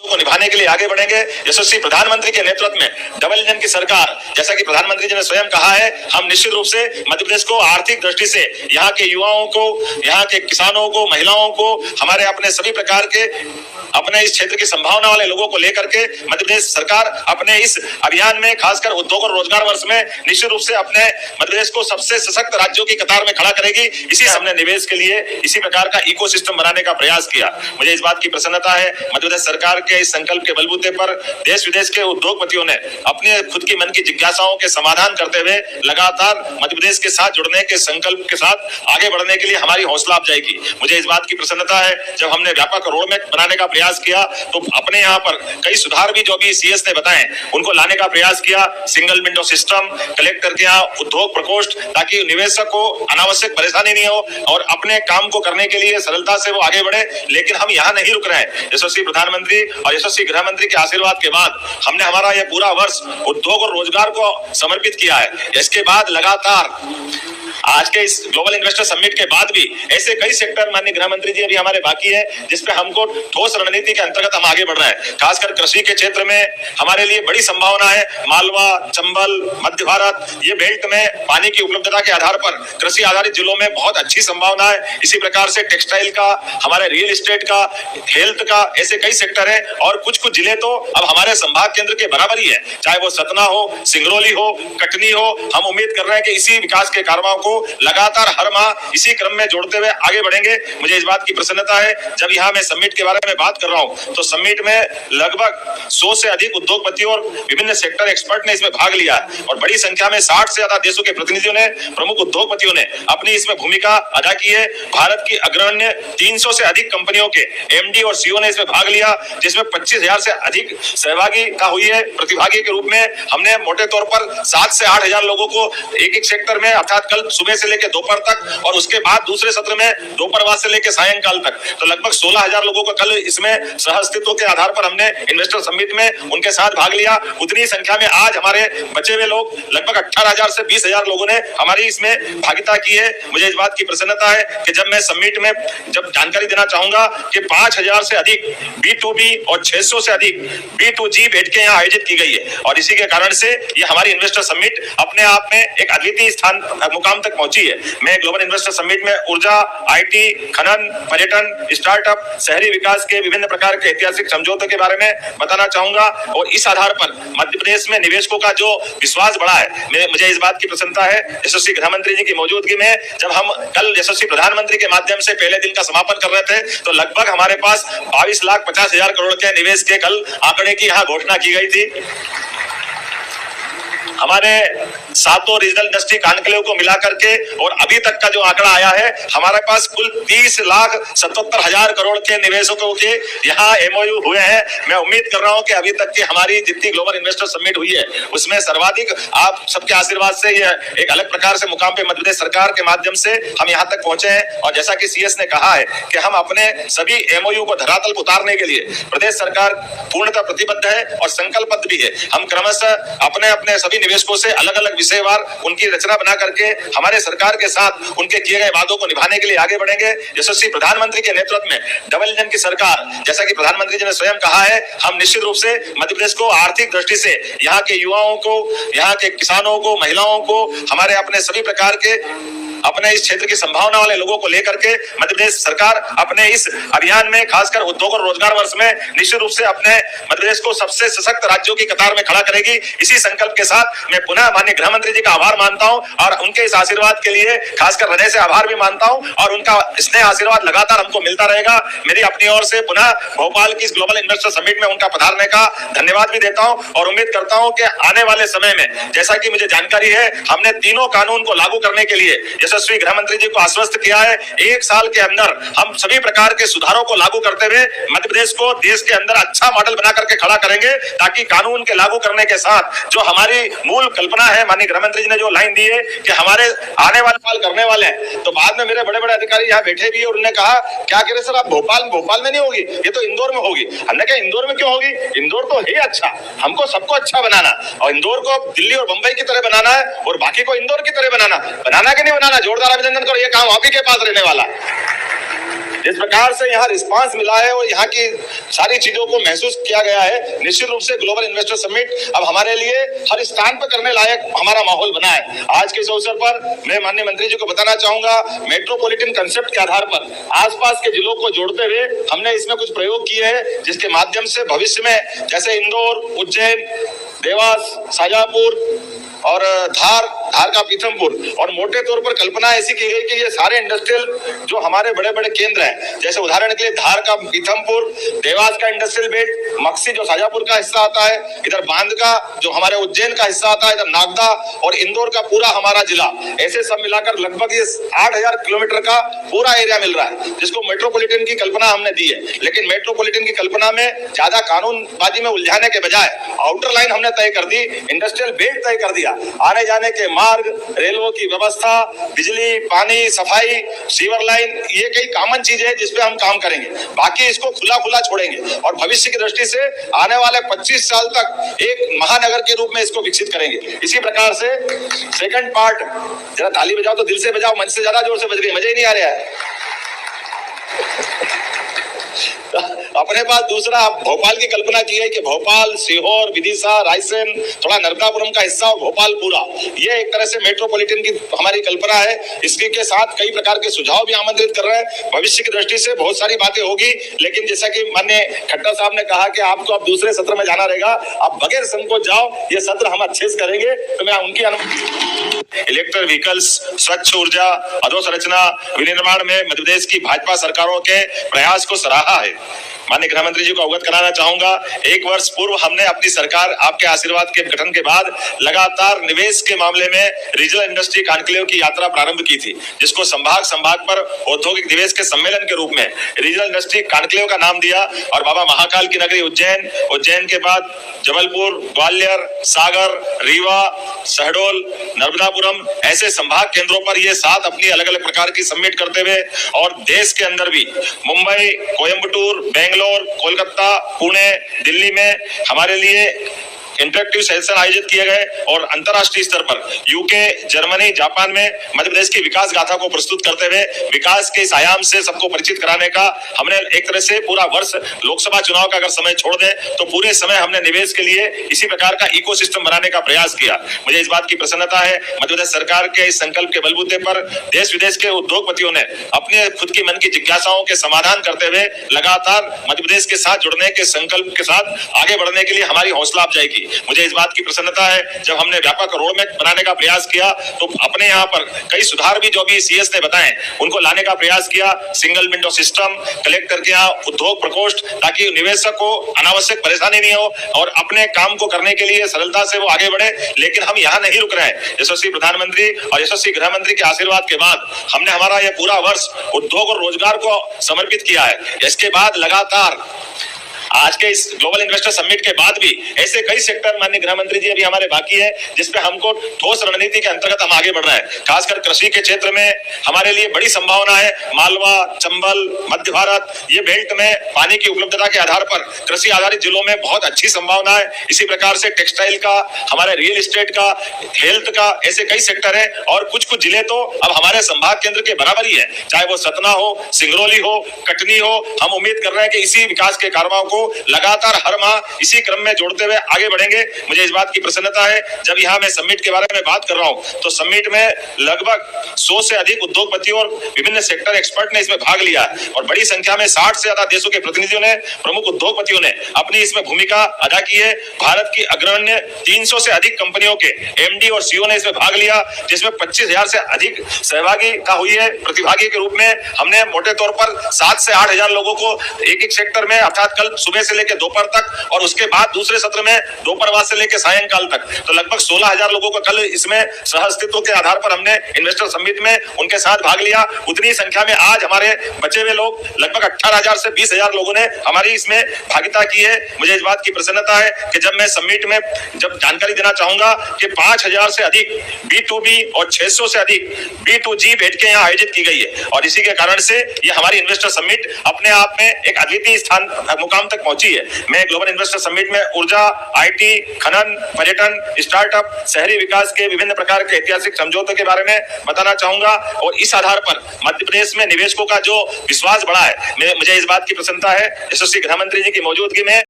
को निभाने के लिए आगे बढ़ेंगे। यशस्वी प्रधानमंत्री के नेतृत्व में डबल इंजन की सरकार, जैसा कि प्रधानमंत्री जी ने स्वयं कहा है, हम निश्चित रूप से मध्य प्रदेश को आर्थिक दृष्टि से, यहाँ के युवाओं को, यहाँ के किसानों को, महिलाओं को, हमारे अपने सभी प्रकार के अपने इस क्षेत्र की संभावना वाले लोगों को लेकर के मध्य प्रदेश सरकार अपने इस अभियान में, खासकर उद्योग और रोजगार वर्ष में, निश्चित रूप से अपने मध्य प्रदेश को सबसे सशक्त राज्यों की कतार में खड़ा करेगी। इसी हमने निवेश के लिए इसी प्रकार का इकोसिस्टम बनाने का प्रयास किया। मुझे इस बात की प्रसन्नता है, मध्य प्रदेश सरकार के इस संकल्प के बलबूते पर देश विदेश के उद्योगपतियों ने अपने खुद की मन की जिज्ञासाओं के समाधान करते हुए लगातार मध्य प्रदेश के साथ जुड़ने के संकल्प के साथ आगे बढ़ने के लिए हमारी हौसला अफजाई की। मुझे इस बात की प्रसन्नता है, जब हमने व्यापक रोड मैप बनाने का प्रयास किया तो अपने यहाँ पर कई सुधार भी जो भी सीएस ने बताए उनको लाने का प्रयास किया। सिंगल विंडो सिस्टम, कलेक्टर के यहाँ उद्योग प्रकोष्ठ, ताकि निवेशक को अनावश्यक परेशानी नहीं हो और अपने काम को करने के लिए सरलता से वो आगे बढ़े। लेकिन हम यहाँ नहीं रुक रहे हैं। यशस्वी प्रधानमंत्री और यशस्वी गृह मंत्री के आशीर्वाद के बाद हमने हमारा यह पूरा वर्ष उद्योग और रोजगार को समर्पित किया है। इसके बाद लगातार आज के इस ग्लोबल इन्वेस्टर समिट के बाद भी ऐसे कई सेक्टर माननीय गृह मंत्री जी अभी हमारे बाकी है, जिसपे हमको ठोस रणनीति के अंतर्गत हम आगे बढ़ रहे हैं। खासकर कृषि के क्षेत्र में हमारे लिए बड़ी संभावना है। मालवा, चंबल, मध्य भारत, ये बेल्ट में पानी की उपलब्धता के आधार पर कृषि आधारित जिलों में बहुत अच्छी संभावना है। इसी प्रकार से टेक्सटाइल का, हमारे रियल एस्टेट का, हेल्थ का, ऐसे कई सेक्टर है। और कुछ कुछ जिले तो अब हमारे संभाग केंद्र के बराबर ही है, चाहे वो सतना हो, सिंगरौली हो, कटनी हो। हम उम्मीद कर रहे हैं कि इसी विकास के कारवां को लगातार हर माह इसी क्रम में जोड़ते हुए आगे बढ़ेंगे। मुझे इस बात की प्रसन्नता है, जब यहाँ मैं समिट के बारे में बात कर रहा हूँ तो समिट में लगभग 100 से अधिक उद्योगपतियों और विभिन्न सेक्टर एक्सपर्ट ने इसमें भाग लिया और बड़ी संख्या में 60 से ज्यादा देशों के प्रतिनिधियों ने, प्रमुख उद्योगपतियों ने अपनी इसमें भूमिका अदा की है। भारत की अग्रण्य 300 से अधिक कंपनियों के एमडी और सीईओ ने इसमें भाग लिया, जिसमें 25,000 से अधिक सहभागिता हुई है। प्रतिभागी के रूप में हमने मोटे तौर पर 7 से 8,000 लोगों को एक सेक्टर में, अर्थात कल सुबह से लेकर दोपहर तक और उसके बाद दूसरे सत्र में दोपहर बाद से लेकर सायंकाल तक, तो लगभग 16,000 लोगों को कल इसमें सहअस्तित्व के आधार पर हमने इन्वेस्टर समिट में उनके साथ भाग लिया। उतनी संख्या में आज हमारे बचे हुए लोग लगभग 18,000 से 20,000 लोगों ने हमारी इसमें भागिता की है। मुझे इस बात की प्रसन्नता है कि जब मैं समिट में जब जानकारी देना चाहूंगा कि 5,000 से अधिक B2B और 600 से अधिक B2G बैठकें यहाँ आयोजित की गई है और इसी के कारण से ये हमारी इन्वेस्टर समिट अपने आप में एक अद्वितीय स्थान मुकाम तक पहुंची है। मैं ग्लोबल इन्वेस्टर समिट में ऊर्जा, आईटी, खनन, पर्यटन, स्टार्टअप, शहरी विकास के विभिन्न प्रकार के ऐतिहासिक समझौतों के बारे में बताना चाहूंगा और इस आधार पर मध्य प्रदेश में निवेशकों का जो विश्वास बढ़ा है, मुझे इस बात की प्रसन्नता है। यशस्वी गृह मंत्री जी की मौजूदगी में जब हम कल यशस्वी प्रधानमंत्री के माध्यम से पहले दिन का समापन कर रहे थे तो लगभग हमारे पास 22,50,000 करोड़ के निवेश के कल आंकड़े की यहाँ घोषणा की गई थी। हमारे सातों रीजनल इंडस्ट्री कॉन्क्लेव को मिलाकर के और अभी तक का जो आंकड़ा आया है, हमारे पास कुल 30,77,000 करोड़ के निवेशकों के यहाँ एमओयू हुए हैं। मैं उम्मीद कर रहा हूँ कि अभी तक की हमारी जितनी ग्लोबल इन्वेस्टर समिट हुई है उसमें सर्वाधिक आप सबके आशीर्वाद से यह एक अलग प्रकार से मुकाम पे मध्य प्रदेश सरकार के माध्यम से हम यहाँ तक पहुंचे हैं। और जैसा कि सीएस ने कहा है कि हम अपने सभी एमओयू को धरातल पर उतारने के लिए प्रदेश सरकार पूर्णतः प्रतिबद्ध है और संकल्पबद्ध भी है। हम क्रमशः अपने अपने सभी निवेशकों से अलग अलग विषयवार उनकी रचना बना करके हमारे सरकार के साथ उनके किए गए वादों को निभाने के लिए आगे बढ़ेंगे। यशस्वी प्रधानमंत्री के नेतृत्व में डबल इंजन की सरकार, जैसा कि प्रधानमंत्री जी ने स्वयं कहा है, हम निश्चित रूप से मध्य प्रदेश को आर्थिक दृष्टि से, यहाँ के युवाओं को, यहाँ के किसानों को, महिलाओं को, हमारे अपने सभी प्रकार के अपने इस क्षेत्र की संभावना वाले लोगों को लेकर के मध्य प्रदेश सरकार अपने इस अभियान में, खासकर उद्योग और रोजगार वर्ष में, निश्चित रूप से अपने मध्य प्रदेश को सबसे सशक्त राज्यों की कतार में खड़ा करेगी। इसी संकल्प के साथ मैं पुनः माननीय गृह मंत्री जी का आभार मानता हूं और उनके इस आशीर्वाद के लिए खासकर हृदय से आभार भी मानता हूं और उनका स्नेह आशीर्वाद लगातार हमको मिलता रहेगा। मेरी अपनी ओर से पुनः भोपाल की इस ग्लोबल इन्वेस्टर समिट में उनका पधारने का धन्यवाद भी देता हूं और उम्मीद करता हूं कि आने वाले समय में, जैसा कि मुझे जानकारी है, हमने तीनों कानून को लागू करने के लिए यशस्वी गृह मंत्री जी को आश्वस्त किया है। 1 साल के अंदर हम सभी प्रकार के सुधारों को लागू करते हुए मध्य प्रदेश को देश के अंदर अच्छा मॉडल बना करके खड़ा करेंगे, ताकि कानून के लागू करने के साथ जो हमारी मूल कल्पना है, माननीय गृह मंत्री जी ने जो लाइन दी है कि हमारे आने वाले साल करने वाले हैं, तो बाद में मेरे बड़े बड़े अधिकारी यहाँ बैठे भी और उन्होंने कहा क्या कह रहे सर, आप भोपाल में नहीं होगी, ये तो इंदौर में होगी। हमने कहा इंदौर में क्यों होगी, इंदौर तो है अच्छा, हमको सबको अच्छा बनाना और इंदौर को दिल्ली और मुंबई की तरह बनाना है और बाकी को इंदौर की तरह बनाना कि नहीं बनाना। जोरदार अभिनंदन करो, ये काम आप ही के पास रहने वाला। जिस प्रकार से यहाँ रिस्पांस मिला है और यहाँ की सारी चीजों को महसूस किया गया है, निश्चित रूप से ग्लोबल इन्वेस्टर समिट अब हमारे लिए हर स्थान पर करने लायक हमारा माहौल बना है। आज के इस अवसर पर मैं माननीय मंत्री जी को बताना चाहूंगा, मेट्रोपॉलिटन कंसेप्ट के आधार पर आसपास के जिलों को जोड़ते हुए हमने इसमें कुछ प्रयोग किए हैं, जिसके माध्यम से भविष्य में जैसे इंदौर, उज्जैन, देवास, शाजापुर और धार का पीथमपुर, और मोटे तौर पर कल्पना ऐसी की गई कि ये सारे इंडस्ट्रियल जो हमारे बड़े बड़े केंद्र हैं, जैसे उदाहरण के लिए धार का पीथमपुर, देवास का इंडस्ट्रियल बेल्ट, मक्सी जो शाजापुर का हिस्सा आता है, इधर बांध का जो हमारे उज्जैन का हिस्सा आता है, इधर नागदा और इंदौर का पूरा हमारा जिला, ऐसे सब मिलाकर लगभग ये 8,000 किलोमीटर का पूरा एरिया मिल रहा है, जिसको मेट्रोपॉलिटन की कल्पना हमने दी है। लेकिन मेट्रोपॉलिटन की कल्पना में ज्यादा कानूनबाजी में उलझाने के बजाय आउटर लाइन हमने तय कर दी, इंडस्ट्रियल बेल्ट तय कर दिया, आने जाने के मार्ग, रेलवे की व्यवस्था, बिजली, पानी, सफाई, सीवर लाइन, ये कई कॉमन चीजें हैं जिसपे हम काम करेंगे। बाकी इसको खुला छोड़ेंगे और भविष्य की दृष्टि से आने वाले 25 साल तक एक महानगर के रूप में इसको विकसित करेंगे। इसी प्रकार से सेकंड पार्ट, जरा ताली बजाओ तो दिल से बजाओ, मंच से ज्यादा जोर से बज रही है, मजा ही नहीं आ रहा है। अपने पास दूसरा भोपाल की कल्पना की है कि भोपाल, सीहोर, विदिशा, रायसेन, थोड़ा नर्मदापुरम का हिस्सा और भोपाल पूरा, ये एक तरह से मेट्रोपॉलिटन की हमारी कल्पना है। इसके के साथ कई प्रकार के सुझाव भी आमंत्रित कर रहे हैं। भविष्य की दृष्टि से बहुत सारी बातें होगी, लेकिन जैसा कि माननीय खट्टर साहब ने कहा कि आपको अब दूसरे सत्र में जाना रहेगा, आप बगैर संकोच जाओ, ये सत्र हम अच्छे से करेंगे। तो मैं उनकी इलेक्ट्रिक व्हीकल्स, स्वच्छ ऊर्जा, अधोसंरचना विनिर्माण में मध्य प्रदेश की भाजपा सरकारों के प्रयास को सराहा है। माननीय गृह मंत्री जी को अवगत कराना चाहूंगा, 1 वर्ष पूर्व हमने अपनी सरकार आपके आशीर्वाद के गठन के बाद लगातार निवेश के मामले में रीजनल इंडस्ट्री कॉन्क्लेव की यात्रा प्रारंभ की थी, जिसको संभाग पर औद्योगिक निवेश के सम्मेलन के रूप में रीजनल इंडस्ट्री कॉन्क्लेव का नाम दिया। और बाबा महाकाल की नगरी उज्जैन के बाद जबलपुर, ग्वालियर, सागर, रीवा, शहडोल, नर्मदापुरम, ऐसे संभाग केंद्रों पर ये 7 अपनी अलग अलग प्रकार की समिट करते हुए, और देश के अंदर भी मुंबई, कोयम्बटूर, बेंगलोर, कोलकाता, पुणे, दिल्ली में हमारे लिए इंटरेक्टिव सेशन आयोजित किए गए, और अंतर्राष्ट्रीय स्तर पर यूके, जर्मनी, जापान में मध्य प्रदेश की विकास गाथा को प्रस्तुत करते हुए विकास के इस आयाम से सबको परिचित कराने का हमने एक तरह से पूरा वर्ष, लोकसभा चुनाव का अगर समय छोड़ दें तो पूरे समय हमने निवेश के लिए इसी प्रकार का इकोसिस्टम बनाने का प्रयास किया। मुझे इस बात की प्रसन्नता है, मध्य प्रदेश सरकार के इस संकल्प के बलबूते पर देश विदेश के उद्योगपतियों ने अपने खुद की मन की जिज्ञासाओं के समाधान करते हुए लगातार मध्य प्रदेश के साथ जुड़ने के संकल्प के साथ आगे बढ़ने के लिए हमारी हौसला अफजाई की। मुझे इस बात की प्रसन्नता है, जब हमने व्यापक रोड मैप बनाने का प्रयास किया तो अपने यहाँ पर कई सुधार भी जो भी सीएस ने बताए उनको लाने का प्रयास किया। सिंगल विंडो सिस्टम, कलेक्टर के यहाँ उद्योग प्रकोष्ठ, ताकि निवेशक को अनावश्यक परेशानी नहीं हो और अपने काम को करने के लिए सरलता से वो आगे बढ़े। लेकिन हम यहाँ नहीं रुक रहे हैं। यशस्वी प्रधानमंत्री और यशस्वी गृह मंत्री के आशीर्वाद के बाद हमने हमारा यह पूरा वर्ष उद्योग और रोजगार को समर्पित किया है। इसके बाद लगातार आज के इस ग्लोबल इन्वेस्टर समिट के बाद भी ऐसे कई सेक्टर माननीय गृह मंत्री जी अभी हमारे बाकी है, जिसपे हमको ठोस रणनीति के अंतर्गत हम आगे बढ़ रहे हैं। खासकर कृषि के क्षेत्र में हमारे लिए बड़ी संभावना है। मालवा, चंबल, मध्य भारत, ये बेल्ट में पानी की उपलब्धता के आधार पर कृषि आधारित जिलों में बहुत अच्छी संभावना है। इसी प्रकार से टेक्सटाइल का, हमारे रियल एस्टेट का, हेल्थ का, ऐसे कई सेक्टर है। और कुछ जिले तो अब हमारे संभाग केंद्र के बराबर ही है, चाहे वो सतना हो, सिंगरौली हो, कटनी हो। हम उम्मीद कर रहे हैं कि इसी विकास के कारवां को लगातार हर माह इसी क्रम में जोड़ते हुए आगे बढ़ेंगे। मुझे इस बात की प्रसन्नता है, जब यहाँ मैं समिट के बारे में बात कर रहा हूँ तो समिट में लगभग 100 से अधिक उद्योगपतियों और विभिन्न सेक्टर एक्सपर्ट ने इसमें भाग लिया है, और बड़ी संख्या में 60 से ज्यादा देशों के प्रतिनिधियों ने, प्रमुख उद्योगपतियों ने अपनी इसमें भूमिका अदा की है। भारत की अग्रगण्य 300 से अधिक कंपनियों के एमडी और सीईओ ने इसमें भाग लिया, जिसमें 25,000 से अधिक सहभागी का हुई है। प्रतिभागी के रूप में हमने मोटे तौर पर 7 से 8,000 लोगों को एक सेक्टर में, अर्थात कल सुबह से लेकर दोपहर तक, और उसके बाद दूसरे सत्र में दोपहर बाद से लेकर सायंकाल तक, तो लगभग 16,000 लोगों को कल इसमें सह अस्तित्व के आधार पर हमने इन्वेस्टर समिट में उनके साथ भाग लिया। उतनी संख्या में आज हमारे बचे हुए लोग, लगभग 18,000 से 20,000 लोगों ने हमारी इसमें भागीदारी की है। मुझे इस बात की प्रसन्नता है कि जब मैं समिट में जब जानकारी देना चाहूंगा कि 5,000 से अधिक B2B और 600 से अधिक B2G बैठकें यहाँ आयोजित की गई है, और इसी के कारण से ये हमारी इन्वेस्टर समिट अपने आप में एक अद्वितीय स्थान मुकाम तक तक पहुंची है। मैं ग्लोबल इन्वेस्टर समिट में ऊर्जा, IT, खनन, पर्यटन, स्टार्टअप, शहरी विकास के विभिन्न प्रकार के ऐतिहासिक समझौतों के बारे में बताना चाहूंगा और इस आधार पर मध्य प्रदेश में निवेशकों का जो विश्वास बढ़ा है, मुझे इस बात की प्रसन्नता है यशस्वी गृह मंत्री जी की मौजूदगी में।